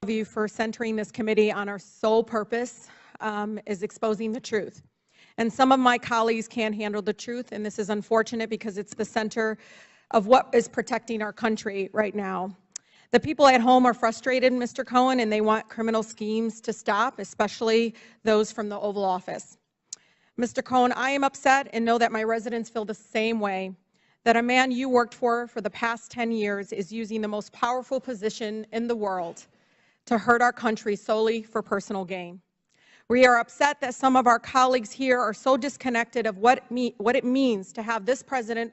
you for centering this committee on our sole purpose is exposing the truth. And some of my colleagues can't handle the truth, and this is unfortunate because it's the center of what is protecting our country right now. The people at home are frustrated, Mr. Cohen, and they want criminal schemes to stop, especially those from the Oval Office. Mr. Cohen, I am upset and know that my residents feel the same way, that a man you worked for the past 10 years is using the most powerful position in the world to hurt our country solely for personal gain. We are upset that some of our colleagues here are so disconnected of what it means to have this President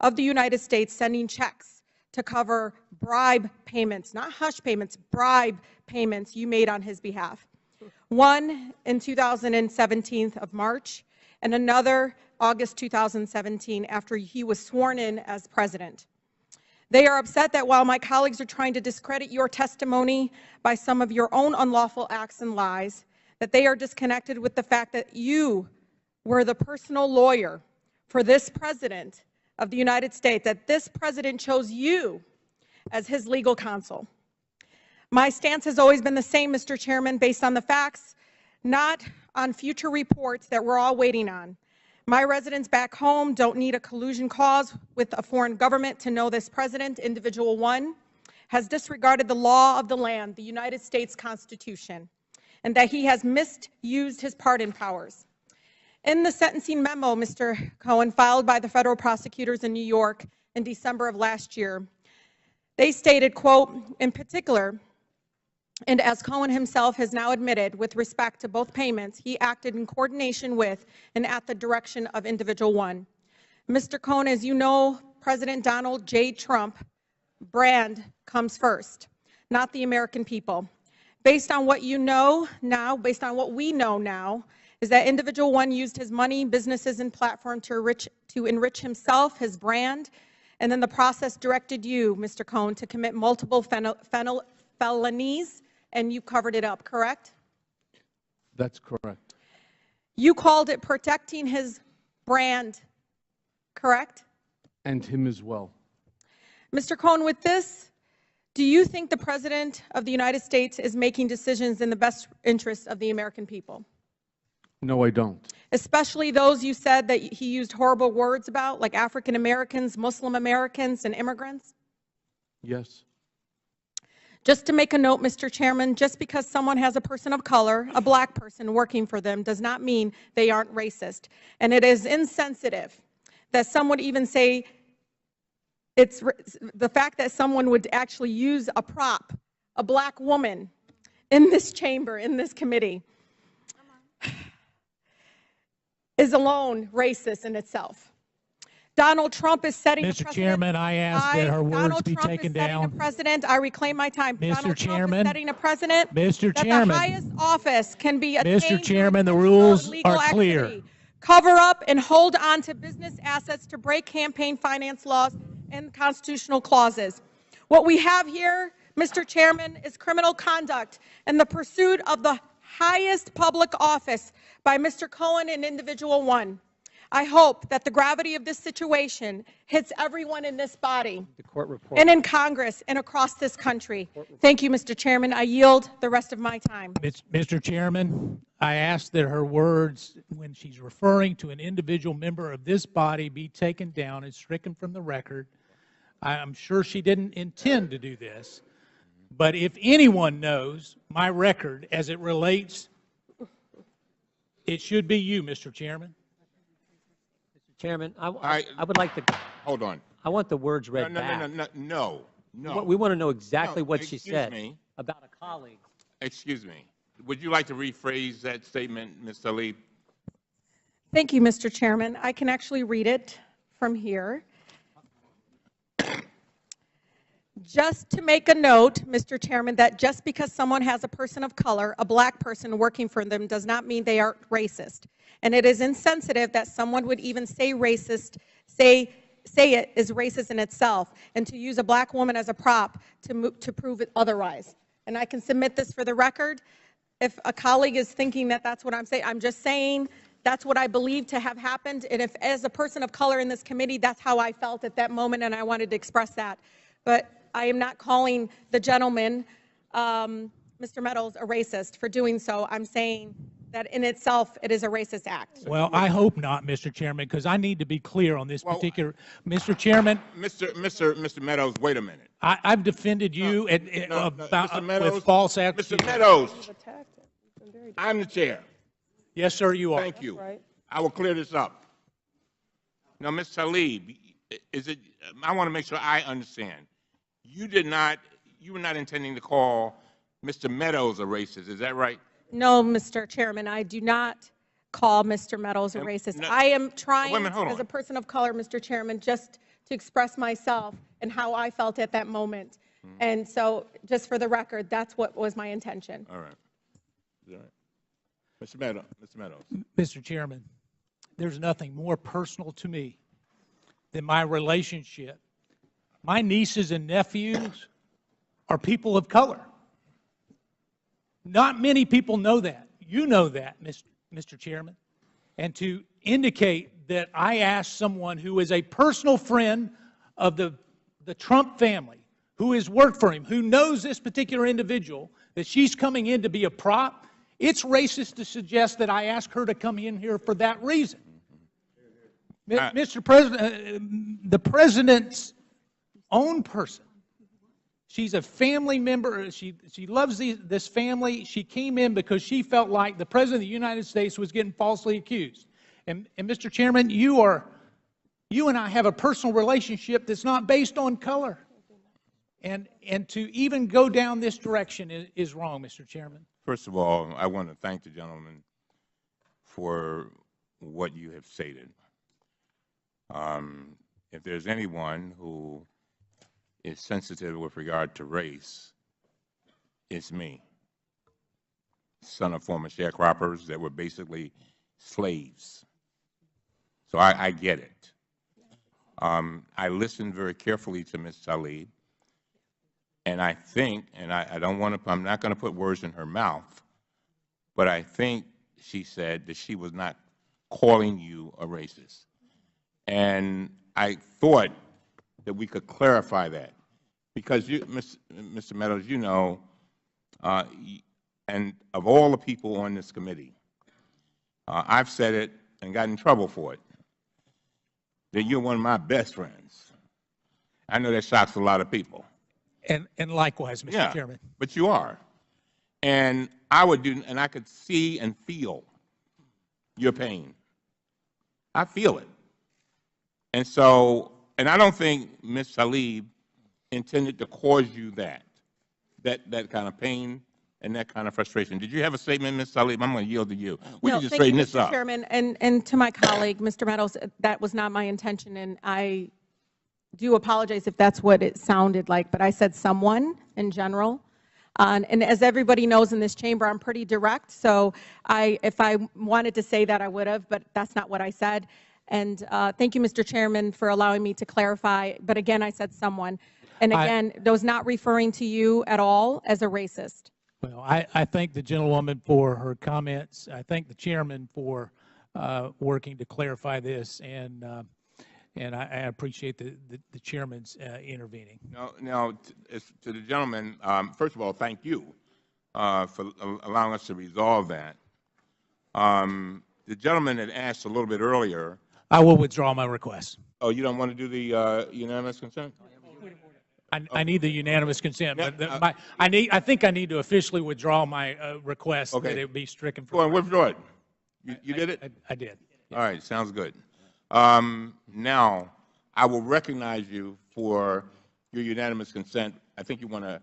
of the United States sending checks to cover bribe payments, not hush payments, bribe payments you made on his behalf. One in 2017 of March, and another August 2017 after he was sworn in as President. They are upset that while my colleagues are trying to discredit your testimony by some of your own unlawful acts and lies, that they are disconnected with the fact that you were the personal lawyer for this President of the United States, that this President chose you as his legal counsel. My stance has always been the same, Mr. Chairman, based on the facts, not on future reports that we're all waiting on. My residents back home don't need a collusion clause with a foreign government to know this President, Individual 1, has disregarded the law of the land, the United States Constitution, and that he has misused his pardon powers. In the sentencing memo, Mr. Cohen, filed by the federal prosecutors in New York in December of last year, they stated, quote, in particular, and as Cohen himself has now admitted with respect to both payments, he acted in coordination with and at the direction of Individual 1. Mr. Cohen, as you know, President Donald J. Trump brand comes first, not the American people. Based on what you know now, based on what we know now, is that Individual 1 used his money, businesses, and platform to enrich himself, his brand, and then the process directed you, Mr. Cohen, to commit multiple felonies, and you covered it up, correct? That's correct. You called it protecting his brand, correct? And him as well. Mr. Cohen, with this, do you think the President of the United States is making decisions in the best interest of the American people? No, I don't. Especially those you said that he used horrible words about, like African Americans, Muslim Americans, and immigrants? Yes. Just to make a note, Mr. Chairman, just because someone has a person of color, a black person working for them, does not mean they aren't racist. And it is insensitive that some would even say it's the fact that someone would actually use a prop, a black woman, in this chamber, in this committee, is alone racist in itself. Donald Trump is setting a precedent. Mr. Chairman, I ask that her words be taken down. Donald Trump is setting a precedent. I reclaim my time. Mr. Chairman, Trump is setting a precedent. Mr. That Chairman, the highest office can be attained. Mr. Chairman, the rules are clear. Activity. Cover up and hold on to business assets to break campaign finance laws and constitutional clauses. What we have here, Mr. Chairman, is criminal conduct and the pursuit of the highest public office by Mr. Cohen and Individual 1. I hope that the gravity of this situation hits everyone in this body and in Congress and across this country. Thank you, Mr. Chairman. I yield the rest of my time. Mr. Chairman, I ask that her words, when she's referring to an individual member of this body, be taken down and stricken from the record. I'm sure she didn't intend to do this, but if anyone knows my record as it relates, it should be you, Mr. Chairman. Chairman, I would like to hold on. I want the words read back. No. We want to know exactly what she said about a colleague. Excuse me. Would you like to rephrase that statement, Ms. Tlaib? Thank you, Mr. Chairman. I can actually read it from here. Just to make a note, Mr. Chairman, that just because someone has a person of color, a black person working for them, does not mean they are racist. And it is insensitive that someone would even say racist, say it is racist in itself, and to use a black woman as a prop to prove it otherwise. And I can submit this for the record. If a colleague is thinking that that's what I'm saying, I'm just saying that's what I believe to have happened. And if, as a person of color in this committee, that's how I felt at that moment, and I wanted to express that. But I am not calling the gentleman, Mr. Meadows a racist for doing so. I'm saying that in itself, it is a racist act. Well, I hope not, Mr. Chairman, because I need to be clear on this Well, particular. Mr. Chairman, Mr. Meadows, wait a minute. I've defended you Mr. Meadows, with false accusations. Mr. Meadows, I'm the chair. Yes, sir, you are. Thank you. I will clear this up. Now, Ms. Tlaib, I want to make sure I understand. You were not intending to call Mr. Meadows a racist, is that right? No, Mr. Chairman, I do not call Mr. Meadows a racist. No, I am trying, wait a minute, hold as on. a person of color, Mr. Chairman, just to express myself and how I felt at that moment. And so, just for the record, that's what was my intention. All right. All right. Mr. Meadows. Mr. Chairman, there's nothing more personal to me than my relationship. My nieces and nephews are people of color. Not many people know that. You know that, Mr. Chairman. And to indicate that I asked someone who is a personal friend of the Trump family, who has worked for him, who knows this particular individual, that she's coming in to be a prop, it's racist to suggest that I asked her to come in here for that reason. Mr. President, the President's own person, she's a family member. She loves this family. She came in because she felt like the President of the United States was getting falsely accused. And Mr. Chairman, you and I have a personal relationship that's not based on color. And to even go down this direction is wrong, Mr. Chairman. First of all, I want to thank the gentleman for what you have stated. If there's anyone who is sensitive with regard to race, it's me, son of former sharecroppers that were basically slaves. So I get it. I listened very carefully to Ms. Tlaib, and I think, and I don't want to, I'm not going to put words in her mouth, but I think she said that she was not calling you a racist. And I thought that we could clarify that, because you, Mr. Meadows, you know, and of all the people on this committee, I've said it and got in trouble for it, that you're one of my best friends. I know that shocks a lot of people. And likewise, Mr. Chairman. But you are. And I would do, and I could see and feel your pain. I feel it. And so, and I don't think Ms. Tlaib intended to cause you that kind of pain and that kind of frustration. Did you have a statement, Ms. Tlaib? I'm going to yield to you. We can just straighten this up. Mr. Chairman, and to my colleague, Mr. Meadows, that was not my intention, and I do apologize if that's what it sounded like, but I said someone in general. And as everybody knows in this chamber, I'm pretty direct, so if I wanted to say that, I would have, but that's not what I said. And thank you, Mr. Chairman, for allowing me to clarify. But again, I said someone. And again, I was not referring to you at all as a racist. Well, I thank the gentlewoman for her comments. I thank the chairman for working to clarify this, and I appreciate the chairman's intervening. Now, to the gentleman, first of all, thank you for allowing us to resolve that. The gentleman had asked a little bit earlier. I will withdraw my request. Oh, you don't want to do the unanimous consent? I need the unanimous consent, but I think I need to officially withdraw my request that it be stricken from. Go on, withdraw it. You did it? I did. All right, sounds good. Now, I will recognize you for your unanimous consent. I think you want to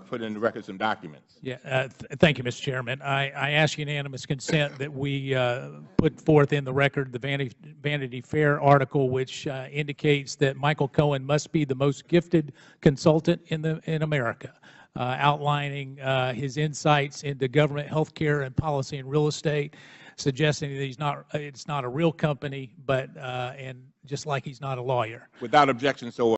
put in the record some documents. Yeah, thank you, Mr. Chairman. I ask unanimous consent that we put forth in the record the Vanity Fair article, which indicates that Michael Cohen must be the most gifted consultant in America, outlining his insights into government, healthcare, and policy and real estate, suggesting that it's not a real company, but and just like he's not a lawyer. Without objection, so